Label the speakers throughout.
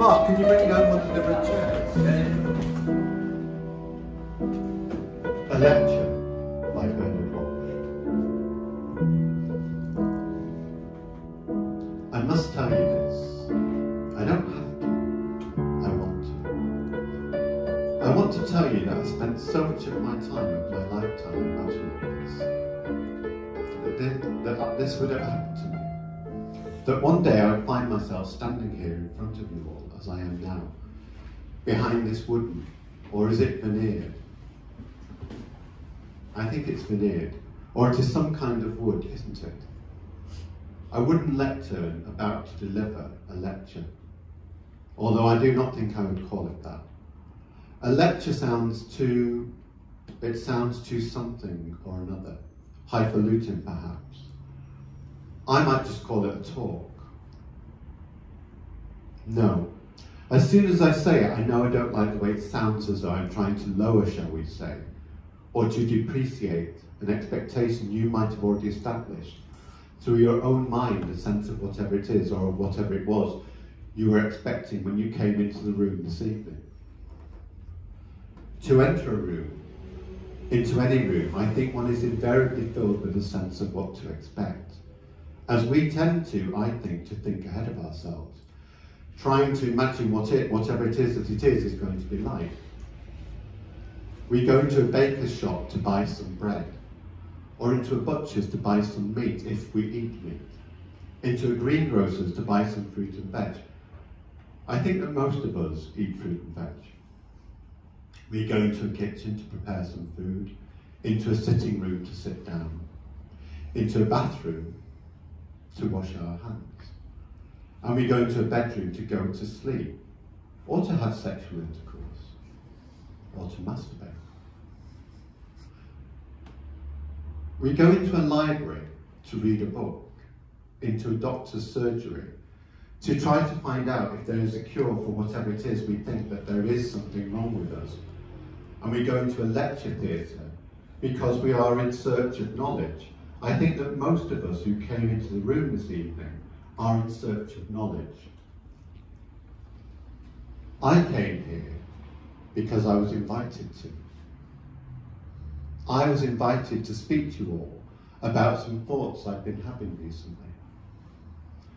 Speaker 1: Mark, can you bring over one of the different chairs? A lecture by Bernard Walsh. I must tell you this. I don't have to. I want to. I want to tell you that I spent so much of my time of my lifetime imagining this. That this would ever happen to me. That one day I would find myself standing here in front of you all, as I am now, behind this wooden, or is it veneered? I think it's veneered, or it is some kind of wood, isn't it? A wooden lectern about to deliver a lecture, although I do not think I would call it that. A lecture sounds too something or another, highfalutin perhaps. I might just call it a talk. No. As soon as I say it, I know I don't like the way it sounds, as though I'm trying to lower, shall we say, or to depreciate an expectation you might have already established through your own mind, a sense of whatever it is, or whatever it was you were expecting when you came into the room this evening. To enter a room, into any room, I think one is invariably filled with a sense of what to expect. As we tend to, I think, to think ahead of ourselves, trying to imagine whatever it is going to be like. We go into a baker's shop to buy some bread, or into a butcher's to buy some meat if we eat meat, into a greengrocer's to buy some fruit and veg. I think that most of us eat fruit and veg. We go into a kitchen to prepare some food, into a sitting room to sit down, into a bathroom to wash our hands. And we go into a bedroom to go to sleep, or to have sexual intercourse, or to masturbate. We go into a library to read a book, into a doctor's surgery, to try to find out if there is a cure for whatever it is we think that there is something wrong with us. And we go into a lecture theatre because we are in search of knowledge. I think that most of us who came into the room this evening are in search of knowledge. I came here because I was invited to. I was invited to speak to you all about some thoughts I've been having recently.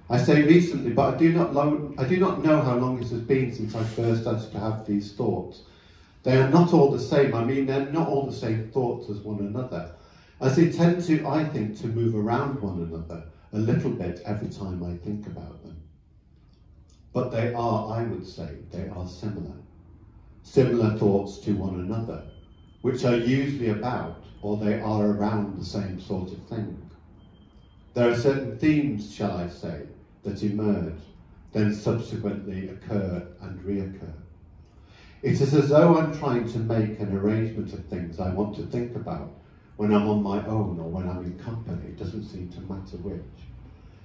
Speaker 1: I say recently, but I do not know how long it has been since I first started to have these thoughts. They are not all the same. I mean, they're not all the same thoughts as one another, as they tend to, I think, to move around one another a little bit every time I think about them. But they are, I would say, they are similar thoughts to one another, which are usually about, or they are around the same sort of thing. There are certain themes, shall I say, that emerge, then subsequently occur and reoccur. It is as though I'm trying to make an arrangement of things I want to think about when I'm on my own or when I'm in company. It doesn't seem to matter which,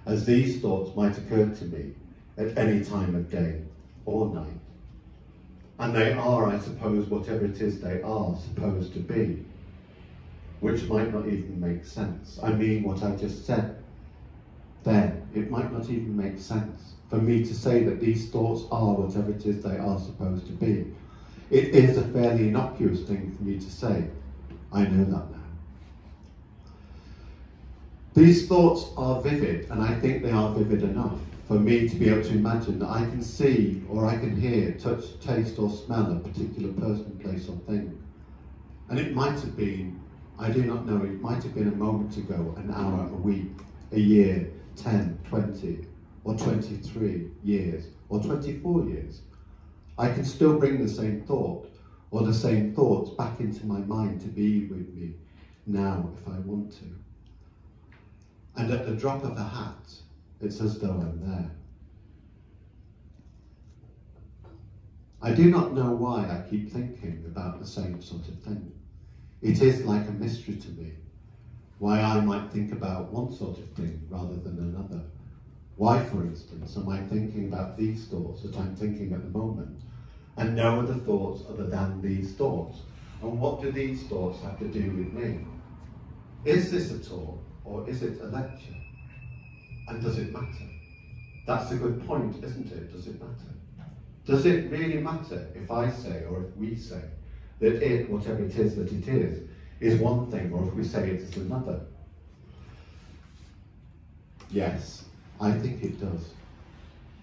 Speaker 1: as these thoughts might occur to me at any time of day or night. And they are, I suppose, whatever it is they are supposed to be, which might not even make sense. I mean, what I just said then, it might not even make sense for me to say that these thoughts are whatever it is they are supposed to be. It is a fairly innocuous thing for me to say. I know that now. These thoughts are vivid, and I think they are vivid enough for me to be able to imagine that I can see, or I can hear, touch, taste, or smell a particular person, place, or thing. And it might have been, I do not know, it might have been a moment ago, an hour, a week, a year, 10, 20, or 23 years, or 24 years. I can still bring the same thought, or the same thoughts back into my mind to be with me now, if I want to. And at the drop of a hat, it's as though I'm there. I do not know why I keep thinking about the same sort of thing. It is like a mystery to me, why I might think about one sort of thing rather than another. Why, for instance, am I thinking about these thoughts that I'm thinking at the moment, and no other thoughts other than these thoughts? And what do these thoughts have to do with me? Is this a talk, or is it a lecture? And does it matter? That's a good point, isn't it? Does it matter? Does it really matter if I say, or if we say, that it, whatever it is that it is one thing, or if we say it is another? Yes, I think it does.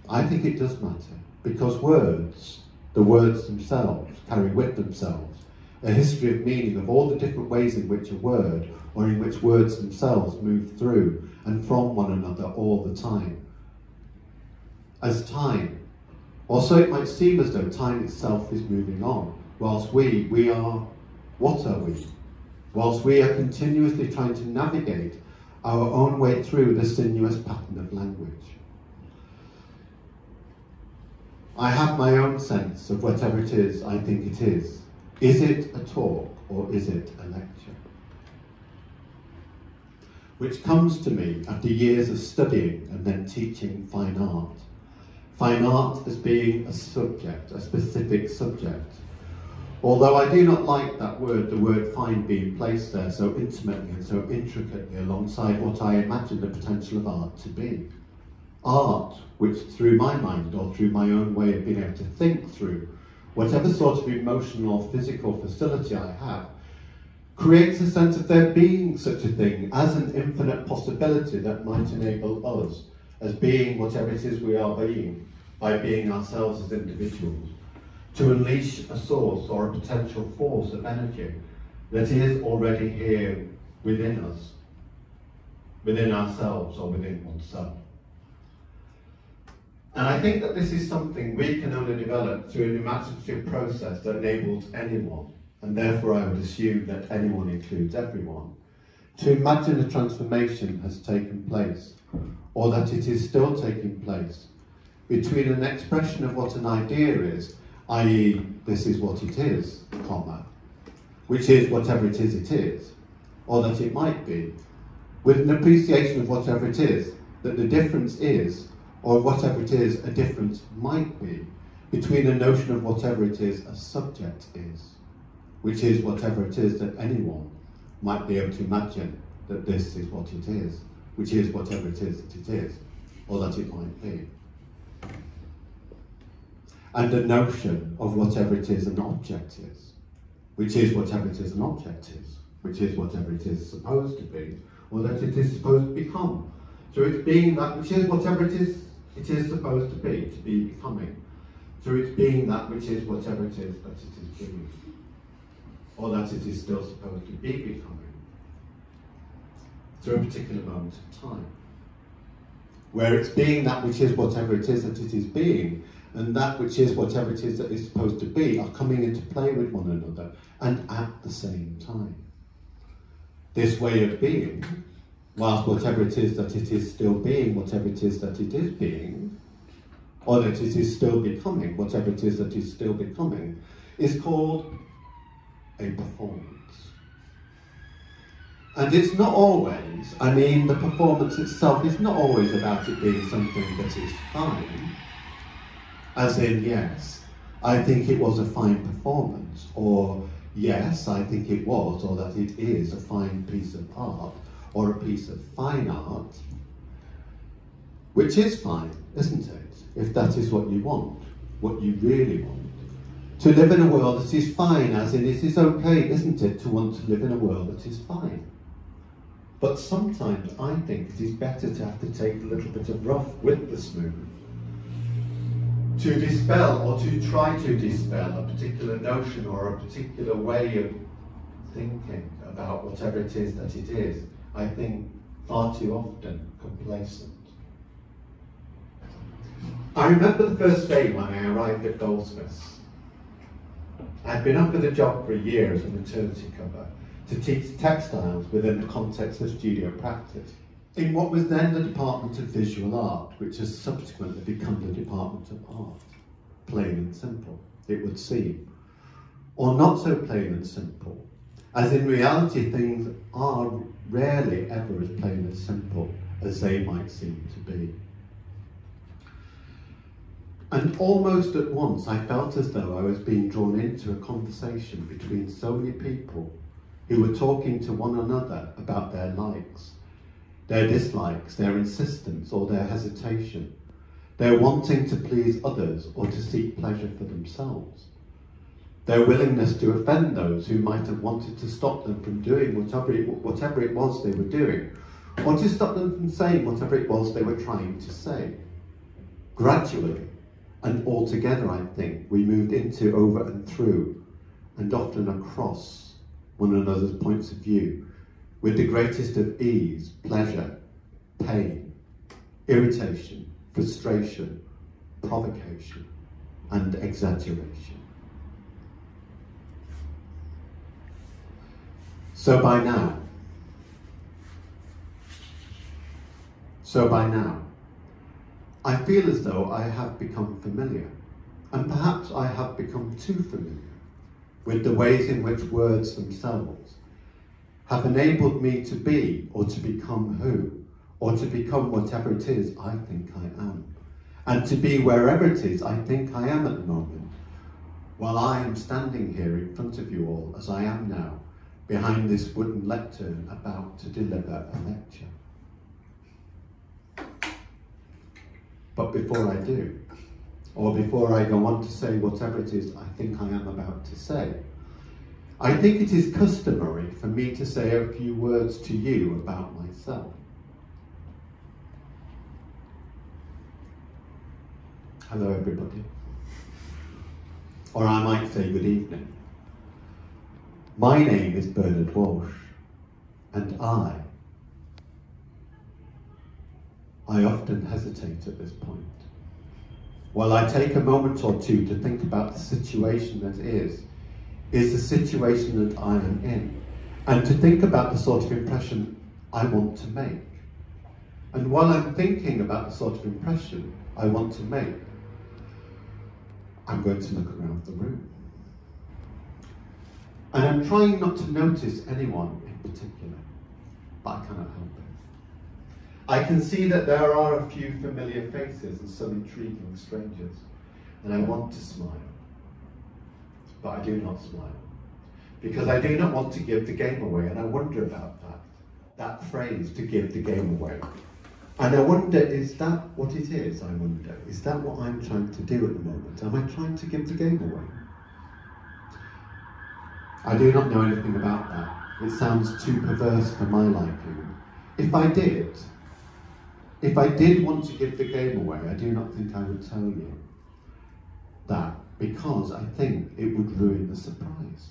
Speaker 1: I think it does matter, because words, the words themselves, carry with themselves a history of meaning of all the different ways in which a word, or in which words themselves move through and from one another all the time. As time, or so it might seem as though time itself is moving on, whilst we are, what are we? Whilst we are continuously trying to navigate our own way through the sinuous pattern of language. I have my own sense of whatever it is I think it is. Is it a talk or is it a lecture? Which comes to me after years of studying and then teaching fine art. Fine art as being a subject, a specific subject. Although I do not like that word, the word fine, being placed there so intimately and so intricately alongside what I imagine the potential of art to be. Art, which through my mind or through my own way of being able to think through whatever sort of emotional or physical facility I have, creates a sense of there being such a thing as an infinite possibility that might enable us, as being whatever it is we are being, by being ourselves as individuals, to unleash a source or a potential force of energy that is already here within us, within ourselves or within oneself. And I think that this is something we can only develop through an imaginative process that enables anyone, and therefore I would assume that anyone includes everyone, to imagine a transformation has taken place, or that it is still taking place, between an expression of what an idea is, i.e. this is what it is, comma, which is whatever it is, or that it might be, with an appreciation of whatever it is, that the difference is, or whatever it is a difference might be, between a notion of whatever it is a subject is, which is whatever it is that anyone might be able to imagine that this is what it is, which is whatever it is that it is, or that it might be. And a notion of whatever it is an object is, which is whatever it is an object is, which is whatever it is supposed to be, or that it is supposed to become. So it's being that which is whatever it is supposed to be becoming. Through its being that which is whatever it is that it is being, or that it is still supposed to be becoming, through a particular moment of time, where it's being that which is whatever it is that it is being, and that which is whatever it is that is supposed to be are coming into play with one another, and at the same time. This way of being, whilst whatever it is that it is still being, whatever it is that it is being, or that it is still becoming, whatever it is that is still becoming, is called a performance. And it's not always, I mean, the performance itself is not always about it being something that is fine, as in, yes, I think it was a fine performance, or yes, I think it was, or that it is a fine piece of art, or a piece of fine art, which is fine, isn't it? If that is what you want, what you really want. To live in a world that is fine, as in it is okay, isn't it, to want to live in a world that is fine. But sometimes I think it is better to have to take a little bit of rough with the smooth, to dispel or to try to dispel a particular notion or a particular way of thinking about whatever it is that it is. I think far too often complacent. I remember the first day when I arrived at Goldsmiths. I'd been offered a job for a year as a maternity cover to teach textiles within the context of studio practice, in what was then the Department of Visual Art, which has subsequently become the Department of Art. Plain and simple, it would seem. Or not so plain and simple, as in reality things are rarely ever as plain and simple as they might seem to be. And almost at once I felt as though I was being drawn into a conversation between so many people who were talking to one another about their likes, their dislikes, their insistence or their hesitation, their wanting to please others or to seek pleasure for themselves, their willingness to offend those who might have wanted to stop them from doing whatever it was they were doing, or to stop them from saying whatever it was they were trying to say. Gradually, and altogether, I think, we moved into, over and through, and often across one another's points of view, with the greatest of ease, pleasure, pain, irritation, frustration, provocation, and exaggeration. So by now, I feel as though I have become familiar, and perhaps I have become too familiar, with the ways in which words themselves have enabled me to be, or to become who, or to become whatever it is I think I am, and to be wherever it is I think I am at the moment, while I am standing here in front of you all, as I am now, behind this wooden lectern, about to deliver a lecture. But before I do, or before I go on to say whatever it is I think I am about to say, I think it is customary for me to say a few words to you about myself. Hello everybody. Or I might say good evening. My name is Bernard Walsh, and I often hesitate at this point. While I take a moment or two to think about the situation that is the situation that I am in, and to think about the sort of impression I want to make. And while I'm thinking about the sort of impression I want to make, I'm going to look around the room. And I'm trying not to notice anyone in particular, but I cannot help it. I can see that there are a few familiar faces and some intriguing strangers, and I want to smile. But I do not smile, because I do not want to give the game away, and I wonder about that phrase, to give the game away. And I wonder, is that what it is? I wonder, is that what I'm trying to do at the moment? Am I trying to give the game away? I do not know anything about that. It sounds too perverse for my liking. If I did want to give the game away, I do not think I would tell you that, because I think it would ruin the surprise.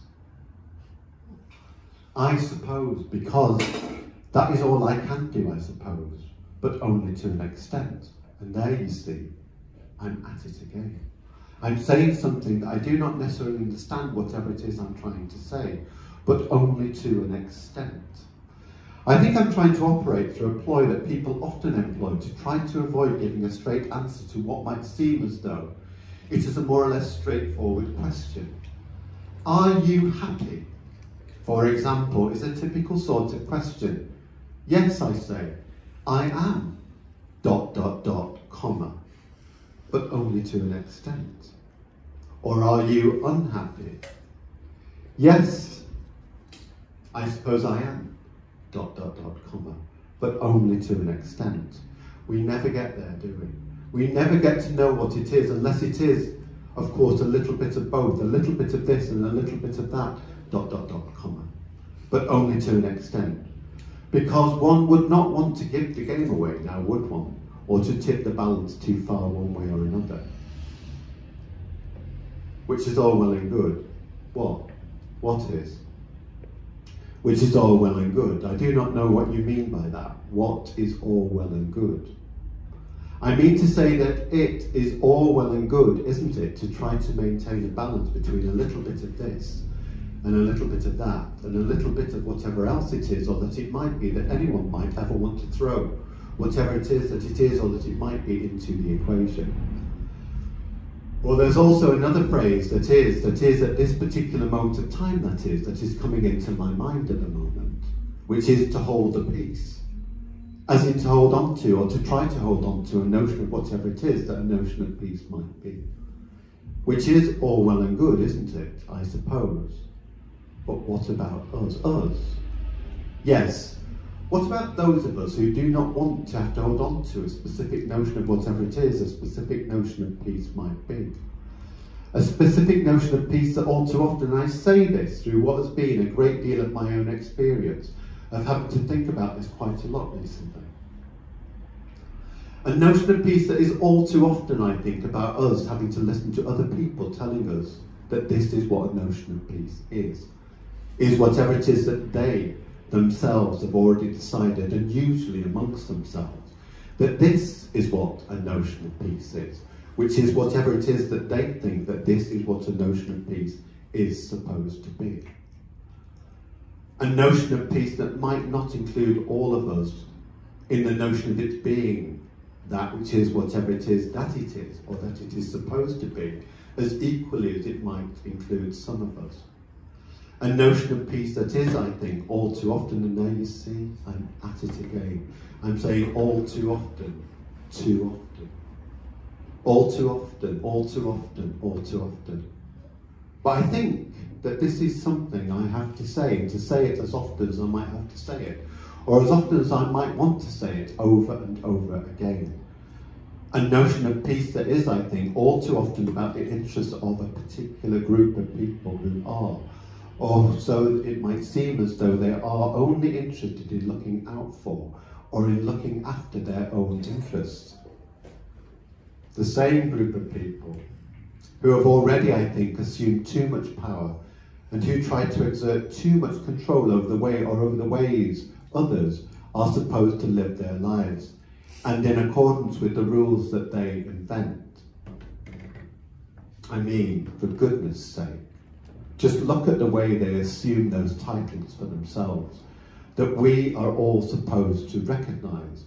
Speaker 1: I suppose because that is all I can do, I suppose, but only to an extent. And there you see, I'm at it again. I'm saying something that I do not necessarily understand whatever it is I'm trying to say, but only to an extent. I think I'm trying to operate through a ploy that people often employ to try to avoid giving a straight answer to what might seem as though it is a more or less straightforward question. Are you happy? For example, is a typical sort of question. Yes, I say, I am, ... comma, but only to an extent. Or are you unhappy? Yes, I suppose I am, ... comma, but only to an extent. We never get there, do we? We never get to know what it is, unless it is, of course, a little bit of both, a little bit of this and a little bit of that, ... comma, but only to an extent. Because one would not want to give the game away, now would one? Or to tip the balance too far one way or another. Which is all well and good. What? What is? Which is all well and good. I do not know what you mean by that. What is all well and good? I mean to say that it is all well and good, isn't it, to try to maintain a balance between a little bit of this and a little bit of that, and a little bit of whatever else it is, or that it might be, that anyone might ever want to throw whatever it is that it is, or that it might be, into the equation. Well, there's also another phrase that is at this particular moment of time, that is coming into my mind at the moment, which is to hold the peace. As in to hold on to, or to try to hold on to, a notion of whatever it is that a notion of peace might be. Which is all well and good, isn't it, I suppose? But what about us? Us? Yes, What about those of us who do not want to have to hold on to a specific notion of whatever it is a specific notion of peace might be? A specific notion of peace that all too often, and I say this through what has been a great deal of my own experience of having to think about this quite a lot recently. A notion of peace that is all too often, I think, about us having to listen to other people telling us that this is what a notion of peace is whatever it is that they themselves have already decided, and usually amongst themselves, that this is what a notion of peace is, which is whatever it is that they think that this is what a notion of peace is supposed to be. A notion of peace that might not include all of us in the notion of it being that which is whatever it is that it is, or that it is supposed to be, as equally as it might include some of us. A notion of peace that is, I think, all too often, and now you see, I'm at it again. I'm saying all too often, too often. All too often, all too often, all too often. But I think that this is something I have to say, and to say it as often as I might have to say it, or as often as I might want to say it over and over again. A notion of peace that is, I think, all too often about the interests of a particular group of people who are, or so it might seem as though they are only interested in looking out for, or in looking after their own interests. The same group of people who have already, I think, assumed too much power, and who try to exert too much control over the way or over the ways others are supposed to live their lives, and in accordance with the rules that they invent. I mean, for goodness sake, just look at the way they assume those titles for themselves, that we are all supposed to recognise.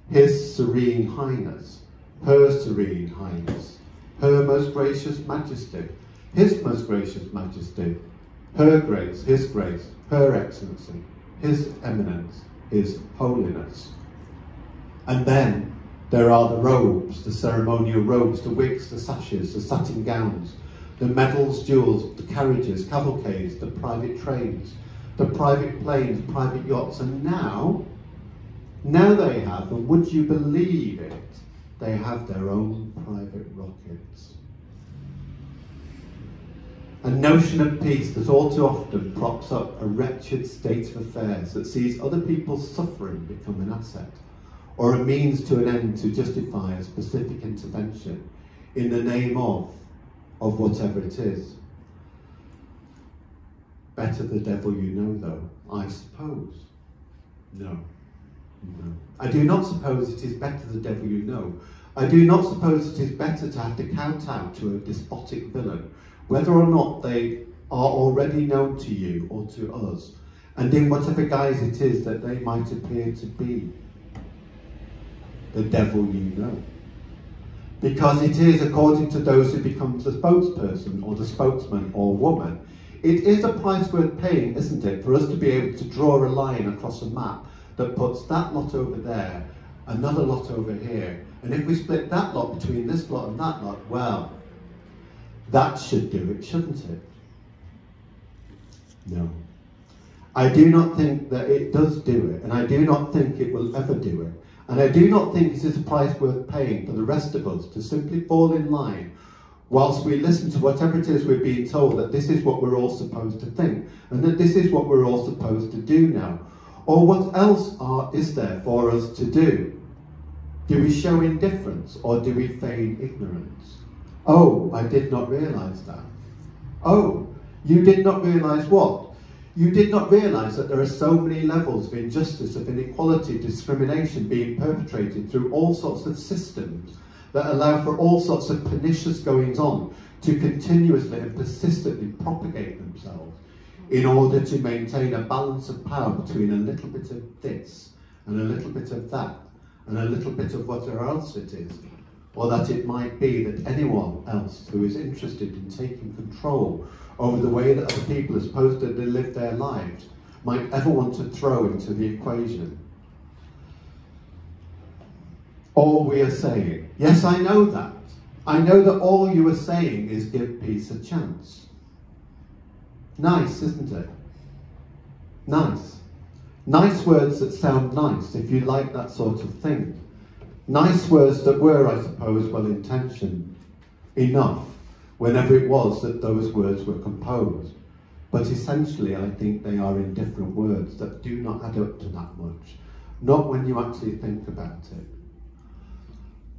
Speaker 1: His Serene Highness, Her Serene Highness, Her Most Gracious Majesty, His Most Gracious Majesty, Her Grace, Her Excellency, His Eminence, His Holiness. And then there are the robes, the ceremonial robes, the wigs, the sashes, the satin gowns, the medals, jewels, the carriages, cavalcades, the private trains, the private planes, private yachts, and now they have, and would you believe it, they have their own private rockets. A notion of peace that all too often props up a wretched state of affairs that sees other people's suffering become an asset, or a means to an end to justify a specific intervention in the name of whatever it is. Better the devil you know, though, I suppose. No. I do not suppose it is better the devil you know. I do not suppose it is better to have to kowtow to a despotic villain, whether or not they are already known to you or to us, and in whatever guise it is that they might appear to be. The devil you know. Because it is, according to those who become the spokesperson or the spokesman or woman, it is a price worth paying, isn't it, for us to be able to draw a line across a map that puts that lot over there, another lot over here, and if we split that lot between this lot and that lot, well, that should do it, shouldn't it? No. I do not think that it does do it, and I do not think it will ever do it. And I do not think it is a price worth paying for the rest of us to simply fall in line whilst we listen to whatever it is we're being told that this is what we're all supposed to think, and that this is what we're all supposed to do now. Or what else is there for us to do? Do we show indifference, or do we feign ignorance? Oh, I did not realise that. Oh, you did not realise what? You did not realise that there are so many levels of injustice, of inequality, discrimination being perpetrated through all sorts of systems that allow for all sorts of pernicious goings on to continuously and persistently propagate themselves in order to maintain a balance of power between a little bit of this and a little bit of that and a little bit of whatever else it is, or that it might be that anyone else who is interested in taking control over the way that other people are supposed to live their lives might ever want to throw into the equation. All we are saying, yes, I know that. I know that all you are saying is give peace a chance. Nice, isn't it? Nice. Nice words that sound nice, if you like that sort of thing. Nice words that were, I suppose, well-intentioned enough whenever it was that those words were composed. But essentially, I think they are indifferent words that do not add up to that much, not when you actually think about it.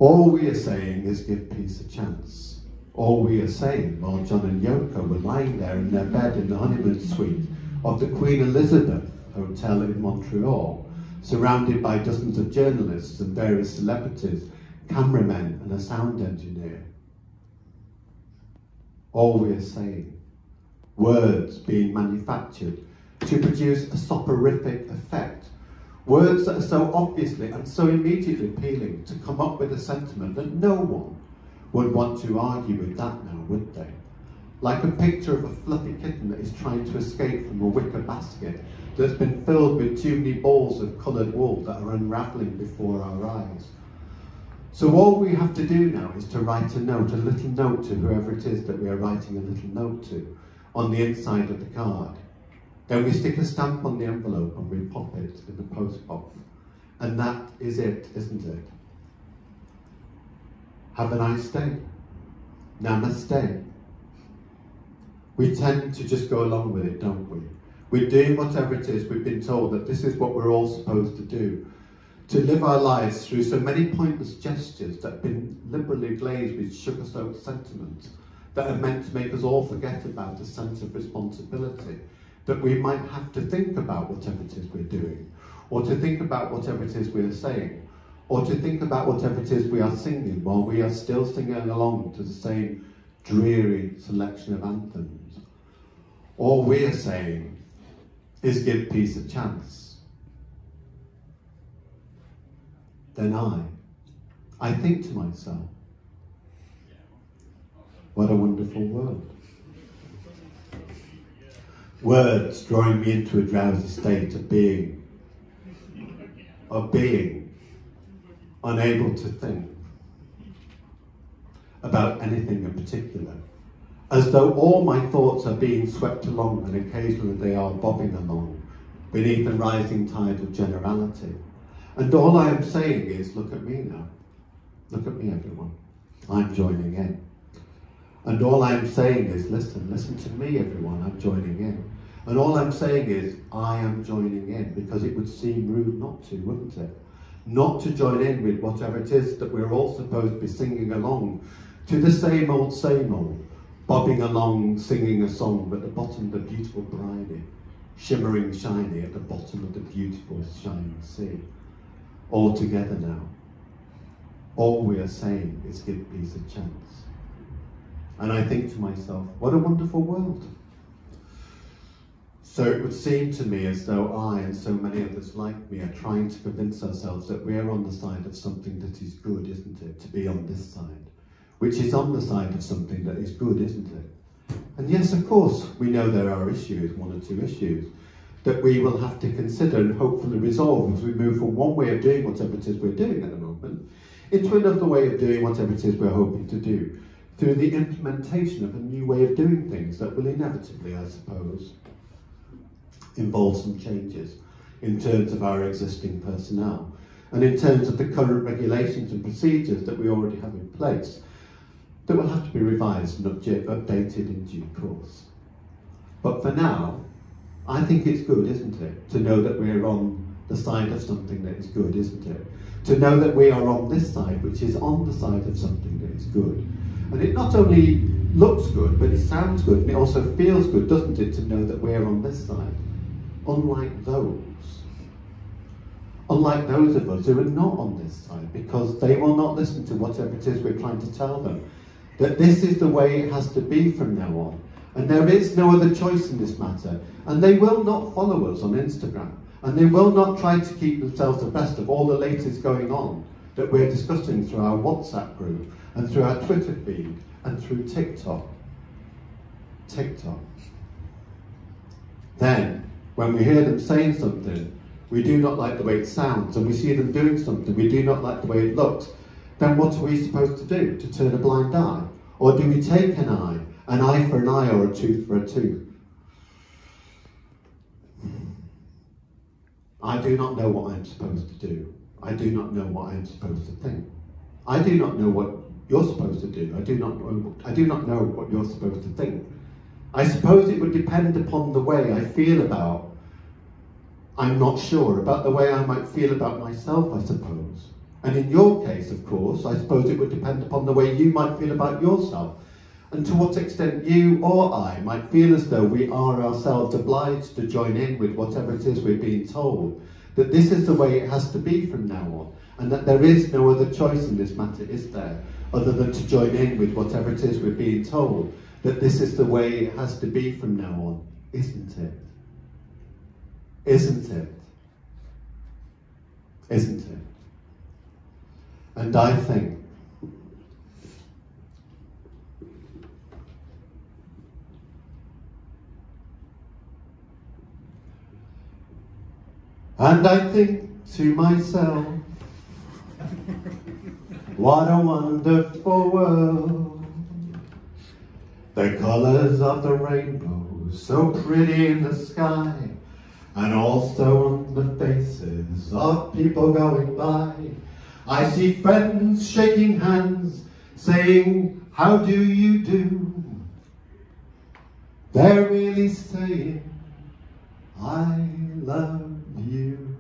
Speaker 1: All we are saying is give peace a chance. All we are saying while John and Yoko were lying there in their bed in the honeymoon suite of the Queen Elizabeth Hotel in Montreal, surrounded by dozens of journalists and various celebrities, cameramen and a sound engineer. All we are saying, words being manufactured to produce a soporific effect, words that are so obviously and so immediately appealing to come up with a sentiment that no one would want to argue with that now, would they? Like a picture of a fluffy kitten that is trying to escape from a wicker basket that's been filled with too many balls of coloured wool that are unravelling before our eyes. So all we have to do now is to write a note, a little note to whoever it is that we are writing a little note to, on the inside of the card. Then we stick a stamp on the envelope and we pop it in the post box. And that is it, isn't it? Have a nice day. Namaste. We tend to just go along with it, don't we? We're doing whatever it is we've been told that this is what we're all supposed to do. To live our lives through so many pointless gestures that have been liberally glazed with sugar-soaked sentiments that are meant to make us all forget about a sense of responsibility, that we might have to think about whatever it is we're doing, or to think about whatever it is we're saying, or to think about whatever it is we are singing while we are still singing along to the same dreary selection of anthems. All we are saying is give peace a chance. Then I think to myself, what a wonderful world. Words drawing me into a drowsy state of being unable to think about anything in particular, as though all my thoughts are being swept along and occasionally they are bobbing along beneath a rising tide of generality. And all I am saying is, look at me now. Look at me, everyone. I'm joining in. And all I'm saying is, listen to me, everyone. I'm joining in. And all I'm saying is, I am joining in, because it would seem rude not to, wouldn't it? Not to join in with whatever it is that we're all supposed to be singing along to the same old, bobbing along, singing a song, but at the bottom of the beautiful briny, shimmering shiny at the bottom of the beautiful shining sea. All together now. All we are saying is give peace a chance. And I think to myself, what a wonderful world. So it would seem to me as though I and so many others like me are trying to convince ourselves that we're on the side of something that is good, isn't it? To be on this side, which is on the side of something that is good, isn't it? And yes, of course, we know there are issues, one or two issues, that we will have to consider and hopefully resolve as we move from one way of doing whatever it is we're doing at the moment into another way of doing whatever it is we're hoping to do, through the implementation of a new way of doing things that will inevitably, I suppose, involve some changes in terms of our existing personnel and in terms of the current regulations and procedures that we already have in place that will have to be revised and updated in due course. But for now, I think it's good, isn't it, to know that we're on the side of something that is good, isn't it? To know that we are on this side, which is on the side of something that is good. And it not only looks good, but it sounds good, and it also feels good, doesn't it, to know that we're on this side. Unlike those of us who are not on this side, because they will not listen to whatever it is we're trying to tell them. That this is the way it has to be from now on. And there is no other choice in this matter. And they will not follow us on Instagram. And they will not try to keep themselves abreast of all the latest going on that we're discussing through our WhatsApp group and through our Twitter feed and through TikTok. Then, when we hear them saying something, we do not like the way it sounds, and we see them doing something, we do not like the way it looks, then what are we supposed to do? To turn a blind eye? Or do we take an eye for an eye or a tooth for a tooth? I do not know what I'm supposed to do. I do not know what I'm supposed to think. I do not know what you're supposed to do. I do not know what you're supposed to think. I suppose it would depend upon the way I feel about, I'm not sure, about the way I might feel about myself, I suppose. And in your case, of course, I suppose it would depend upon the way you might feel about yourself, and to what extent you or I might feel as though we are ourselves obliged to join in with whatever it is we're being told, that this is the way it has to be from now on, and that there is no other choice in this matter, is there, other than to join in with whatever it is we're being told, that this is the way it has to be from now on, isn't it? Isn't it? Isn't it? And I think to myself, what a wonderful world. The colours of the rainbow, so pretty in the sky, and also on the faces of people going by. I see friends shaking hands, saying, how do you do? They're really saying, I love you.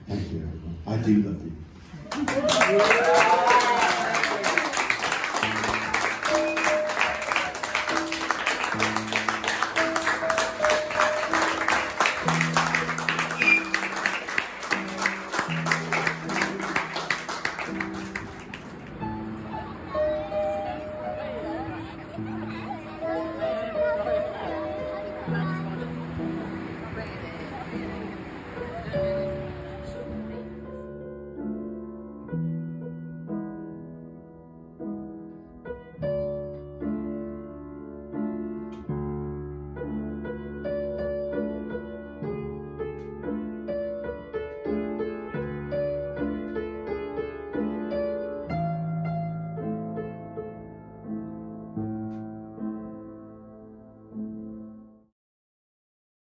Speaker 1: Thank you, everyone. I do love you.